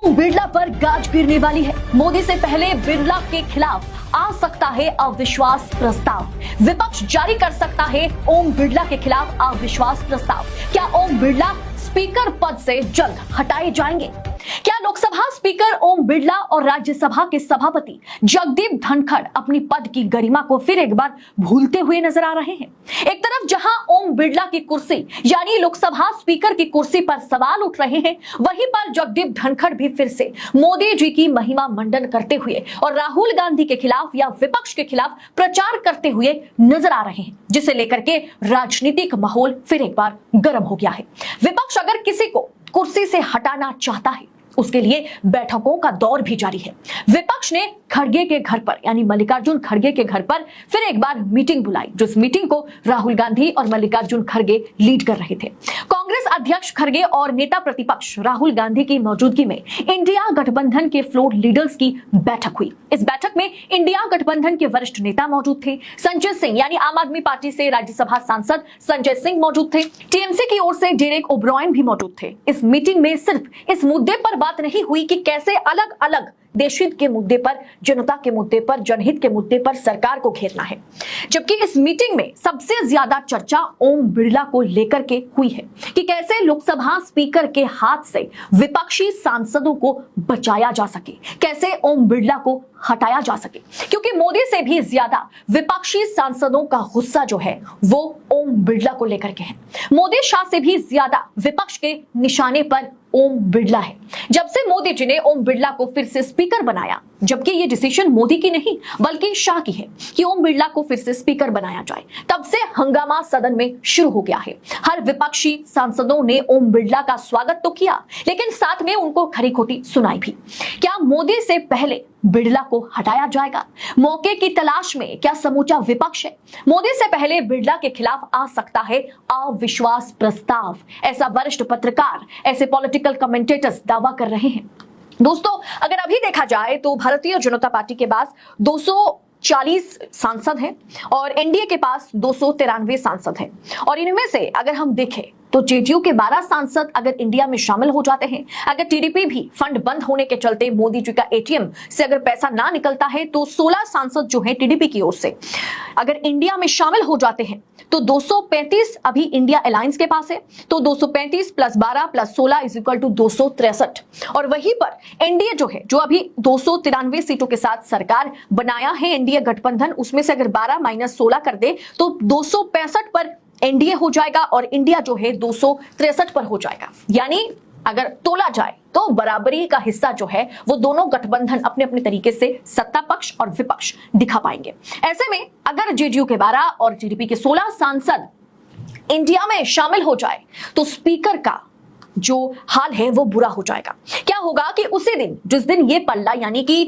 बिरला पर गाज गिरने वाली है। मोदी से पहले बिरला के खिलाफ आ सकता है अविश्वास प्रस्ताव। विपक्ष जारी कर सकता है ओम बिरला के खिलाफ अविश्वास प्रस्ताव। क्या ओम बिरला स्पीकर पद से जल्द हटाए जाएंगे? क्या लोकसभा स्पीकर ओम बिरला और राज्यसभा के सभापति जगदीप धनखड़ अपनी पद की गरिमा को फिर एक बार भूलते हुए नजर आ रहे हैं? एक तरफ जहां ओम बिरला की कुर्सी यानी लोकसभा स्पीकर की कुर्सी पर सवाल उठ रहे हैं, वहीं पर जगदीप धनखड़ भी फिर से मोदी जी की महिमा मंडन करते हुए और राहुल गांधी के खिलाफ या विपक्ष के खिलाफ प्रचार करते हुए नजर आ रहे हैं, जिसे लेकर के राजनीतिक माहौल फिर एक बार गर्म हो गया है। विपक्ष अगर किसी को कुर्सी से हटाना चाहता है, उसके लिए बैठकों का दौर भी जारी है। विपक्ष ने खड़गे के घर पर यानी मल्लिकार्जुन खड़गे के घर पर फिर एक बार मीटिंग बुलाई, जिस मीटिंग को राहुल गांधी और मल्लिकार्जुन खड़गे लीड कर रहे थे। कांग्रेस अध्यक्ष खड़गे और नेता प्रतिपक्ष राहुल गांधी की मौजूदगी में इंडिया गठबंधन के फ्लोर लीडर्स की बैठक हुई। इस बैठक में इंडिया गठबंधन के वरिष्ठ नेता मौजूद थे। संजय सिंह यानी आम आदमी पार्टी से राज्यसभा सांसद संजय सिंह मौजूद थे। टीएमसी की ओर से डेरेक ओब्रायन भी मौजूद थे। इस मीटिंग में सिर्फ इस मुद्दे पर बात नहीं हुई कि कैसे अलग अलग देशहित के मुद्दे पर, जनता के मुद्दे पर, जनहित के मुद्दे पर सरकार को घेरना है, जबकि इस मीटिंग में सबसे ज्यादा चर्चा ओम बिरला को लेकर के हुई है कि कैसे लोकसभा स्पीकर के हाथ से विपक्षी सांसदों को बचाया जा सके, कैसे ओम बिरला को हटाया जा सके, क्योंकि मोदी से भी ज्यादा विपक्षी सांसदों का गुस्सा जो है वो ओम बिरला को लेकर के है। मोदी शाह से भी ज्यादा विपक्ष के निशाने पर ओम बिरला है। जब से मोदी जी ने ओम बिरला को फिर से स्पीकर बनाया, जबकि ये डिसीजन मोदी की नहीं बल्कि शाह की है कि ओम बिरला को फिर से स्पीकर बनाया जाए, तब से हंगामा सदन में शुरू हो गया है। हर विपक्षी सांसदों ने ओम बिरला का स्वागत तो किया, लेकिन साथ में उनको खरी खोटी सुनाई भी। क्या मोदी से पहले बिरला को हटाया जाएगा? मौके की तलाश में क्या समूचा विपक्ष है? मोदी से पहले बिरला के खिलाफ आ सकता है अविश्वास प्रस्ताव, ऐसा वरिष्ठ पत्रकार, ऐसे पॉलिटिकल कमेंटेटर्स दावा कर रहे हैं। दोस्तों, अगर अभी देखा जाए तो भारतीय जनता पार्टी के पास 240 सांसद हैं और एनडीए के पास 293 सांसद हैं, और इनमें से अगर हम देखें तो जेडीयू के 12 सांसद अगर इंडिया में शामिल हो जाते हैं, अगर टीडीपी भी फंड बंद होने के चलते मोदी जी का एटीएम से अगर पैसा ना निकलता है तो 16 सांसद जो है टीडीपी की ओर से अगर इंडिया में शामिल हो जाते हैं तो 235 अभी इंडिया अलायंस के पास है, तो 235 plus 12 plus 16 is equal to 263। और वहीं पर एनडीए जो है, जो अभी 293 सीटों के साथ सरकार बनाया है एनडीए गठबंधन, उसमें से अगर 12 माइनस 16 कर दे तो 265 पर एनडीए हो जाएगा और इंडिया जो है 263 पर हो जाएगा। यानी अगर तोला जाए तो बराबरी का हिस्सा जो है वो दोनों गठबंधन अपने अपने तरीके से सत्ता पक्ष और विपक्ष दिखा पाएंगे। ऐसे में अगर जेडीयू के 12 और टीडीपी के 16 सांसद इंडिया में शामिल हो जाए तो स्पीकर का जो हाल है वो बुरा हो जाएगा। क्या होगा कि उसी दिन, जिस दिन ये पल्ला यानी कि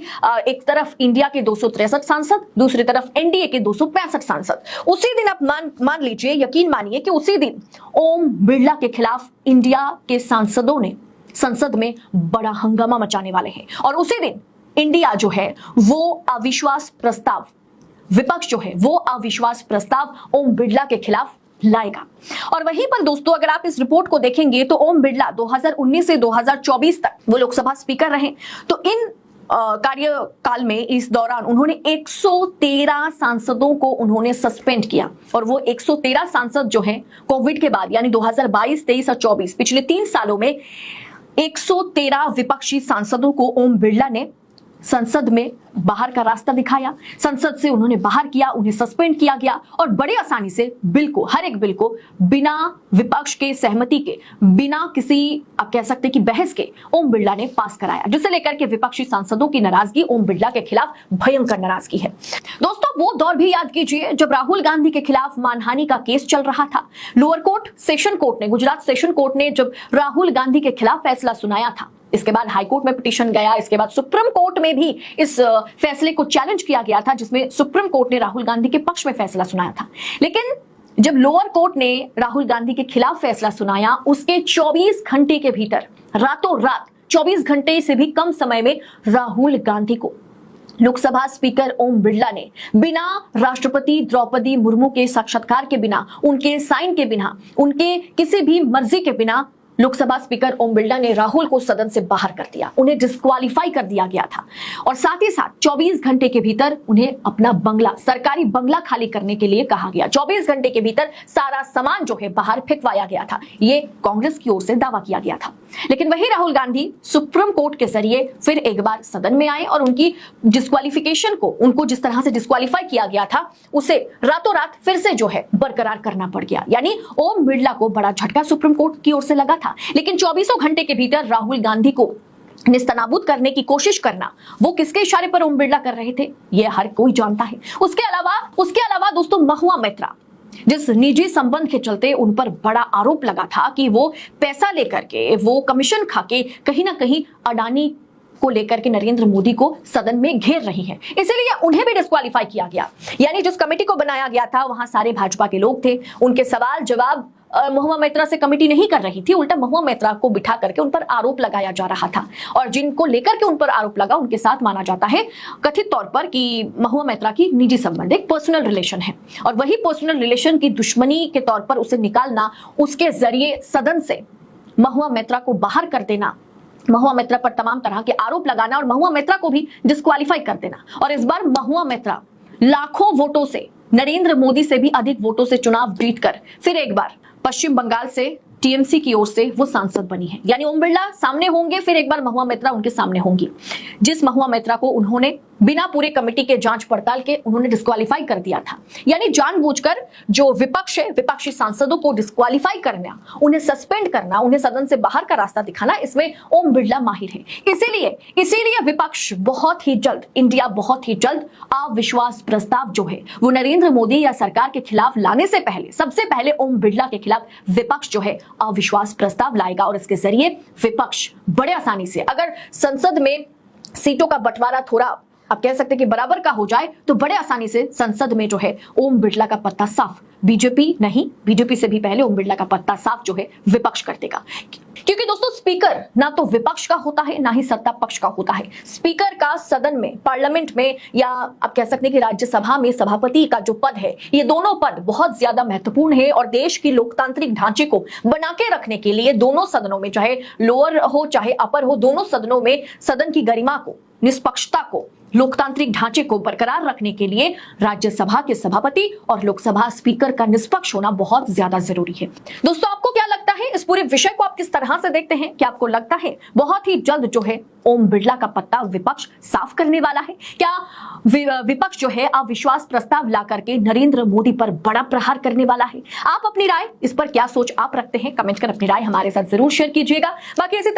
एक तरफ इंडिया के 263 सांसद, दूसरी तरफ एनडीए के 265 सांसद, उसी दिन आप मान लीजिए, यकीन मानिए कि उसी दिन ओम बिरला के खिलाफ इंडिया के सांसदों ने संसद में बड़ा हंगामा मचाने वाले हैं, और उसी दिन इंडिया जो है वो अविश्वास प्रस्ताव, विपक्ष जो है वो अविश्वास प्रस्ताव ओम बिरला के खिलाफ लाएगा। और वहीं पर दोस्तों, अगर आप इस रिपोर्ट को देखेंगे तो ओम बिरला 2019 से 2024 तक वो लोकसभा स्पीकर रहे, तो इन कार्यकाल में इस दौरान उन्होंने 113 सांसदों को उन्होंने सस्पेंड किया, और वो 113 सांसद जो हैं कोविड के बाद यानी 2022, 23 और 24 पिछले 3 सालों में 113 विपक्षी सांसदों को ओम बिरला ने संसद में बाहर का रास्ता दिखाया, संसद से उन्होंने बाहर किया, उन्हें सस्पेंड किया गया, और बड़े आसानी से बिल को, हर एक बिल को बिना विपक्ष के सहमति के, बिना किसी आप कह सकते कि बहस के ओम बिरला ने पास कराया, जिसे लेकर के विपक्षी सांसदों की नाराजगी ओम बिरला के खिलाफ भयंकर नाराजगी है। दोस्तों, वो दौर भी याद कीजिए जब राहुल गांधी के खिलाफ मानहानि का केस चल रहा था। लोअर कोर्ट, सेशन कोर्ट ने, गुजरात सेशन कोर्ट ने जब राहुल गांधी के खिलाफ फैसला सुनाया था, इसके बाद हाई कोर्ट में पिटीशन गया, इसके बाद सुप्रीम कोर्ट में भी इस फैसले को चैलेंज किया गया था, जिसमें सुप्रीम कोर्ट ने राहुल गांधी के पक्ष में फैसला सुनाया था। लेकिन जब लोअर कोर्ट ने राहुल गांधी के खिलाफ फैसला सुनाया, उसके 24 घंटे के भीतर, रातों रात 24 घंटे से भी कम समय में राहुल गांधी को लोकसभा स्पीकर ओम बिरला ने बिना राष्ट्रपति द्रौपदी मुर्मू के साक्षात्कार के बिना, उनके साइन के बिना, उनके किसी भी मर्जी के बिना लोकसभा स्पीकर ओम बिरला ने राहुल को सदन से बाहर कर दिया, उन्हें डिस्क्वालीफाई कर दिया गया था और साथ ही साथ 24 घंटे के भीतर उन्हें अपना बंगला, सरकारी बंगला खाली करने के लिए कहा गया। 24 घंटे के भीतर सारा सामान जो है बाहर फेंकवाया गया था, ये कांग्रेस की ओर से दावा किया गया था। लेकिन वही राहुल गांधी सुप्रीम कोर्ट के जरिए फिर एक बार सदन में आए और उनकी डिस्क्वालिफिकेशन को, उनको जिस तरह से डिस्क्वालीफाई किया गया था उसे रातों रात फिर से जो है बरकरार करना पड़ गया। यानी ओम बिरला को बड़ा झटका सुप्रीम कोर्ट की ओर से लगा था। लेकिन 24 घंटे के भीतर राहुल गांधी को निस्तनाबूद करने की कोशिश करना, वो किसके इशारे पर ओम बिरला कर रहे थे, ये हर कोई जानता है। उसके अलावा दोस्तों, महुआ मैत्रा, जिस निजी संबंध के चलते उन पर बड़ा आरोप लगा था कि वो पैसा लेकर के, वो कमीशन खा के कहीं ना कहीं अडानी को लेकर के नरेंद्र मोदी को सदन में घेर रही है, इसीलिए उन्हें भी डिस्क्वालीफाई किया गया। यानी जिस कमेटी को बनाया गया था वहां सारे भाजपा के लोग थे, उनके सवाल जवाब महुआ मैत्रा से कमेटी नहीं कर रही थी, उल्टा महुआ मैत्रा को बिठा करके उन पर आरोप लगाया जा रहा था। और जिनको लेकर के उन पर आरोप लगा, उनके साथ माना जाता है कथित तौर पर कि महुआ मैत्रा की निजी संबंध, एक पर्सनल रिलेशन है और वही पर्सनल रिलेशन की दुश्मनी के तौर पर उसे निकालना, उसके जरिए सदन से महुआ मैत्रा को बाहर कर देना, महुआ मैत्रा पर तमाम तरह के आरोप लगाना और महुआ मैत्रा को भी डिस्क्वालीफाई कर देना। और इस बार महुआ मैत्रा लाखों वोटों से, नरेंद्र मोदी से भी अधिक वोटों से चुनाव जीतकर फिर एक बार पश्चिम बंगाल से टीएमसी की ओर से वो सांसद बनी है। यानी ओम बिरला सामने होंगे, फिर एक बार महुआ मैत्रा उनके सामने होंगी। जिस महुआ मैत्रा को उन्होंने बिना पूरे कमेटी के जांच पड़ताल के उन्होंने डिस्क्वालीफाई कर दिया था, यानी जानबूझकर जो विपक्ष है, विपक्षी सांसदों को डिस्क्वालीफाई करना, उन्हें सस्पेंड करना, उन्हें सदन से बाहर का रास्ता दिखाना, इसमें ओम बिरला माहिर है। इसीलिए विपक्ष बहुत ही जल्द, इंडिया बहुत ही जल्द अविश्वास प्रस्ताव जो है वो नरेंद्र मोदी या सरकार के खिलाफ लाने से पहले, सबसे पहले ओम बिरला के खिलाफ विपक्ष जो है अविश्वास प्रस्ताव लाएगा और इसके जरिए विपक्ष बड़े आसानी से, अगर संसद में सीटों का बंटवारा थोड़ा आप कह सकते हैं कि बराबर का हो जाए, तो बड़े आसानी से संसद में जो है ओम बिरला का पत्ता साफ, बीजेपी से भी पहले ओम बिरला का पत्ता साफ जो है विपक्ष कर देगा। क्योंकि दोस्तों, स्पीकर ना तो विपक्ष का होता है ना ही सत्ता पक्ष का होता है। स्पीकर का सदन में, पार्लियामेंट में, या आप कह सकते हैं कि राज्यसभा में सभापति का जो पद है, ये दोनों पद बहुत ज्यादा महत्वपूर्ण है और देश की लोकतांत्रिक ढांचे को बना के रखने के लिए दोनों सदनों में, चाहे लोअर हो चाहे अपर हो, दोनों सदनों में सदन की गरिमा को, निष्पक्षता को, लोकतांत्रिक ढांचे को बरकरार रखने के लिए राज्यसभा के सभापति और लोकसभा स्पीकर का निष्पक्ष होना बहुत ज्यादा जरूरी है। दोस्तों, आपको क्या लगता है, इस पूरे विषय को आप किस तरह से देखते हैं? क्या आपको लगता है बहुत ही जल्द जो है ओम बिरला का पत्ता विपक्ष साफ करने वाला है? क्या विपक्ष जो है अविश्वास प्रस्ताव ला करके नरेंद्र मोदी पर बड़ा प्रहार करने वाला है? आप अपनी राय, इस पर क्या सोच आप रखते हैं? कमेंट कर अपनी राय हमारे साथ जरूर शेयर कीजिएगा। बाकी ऐसे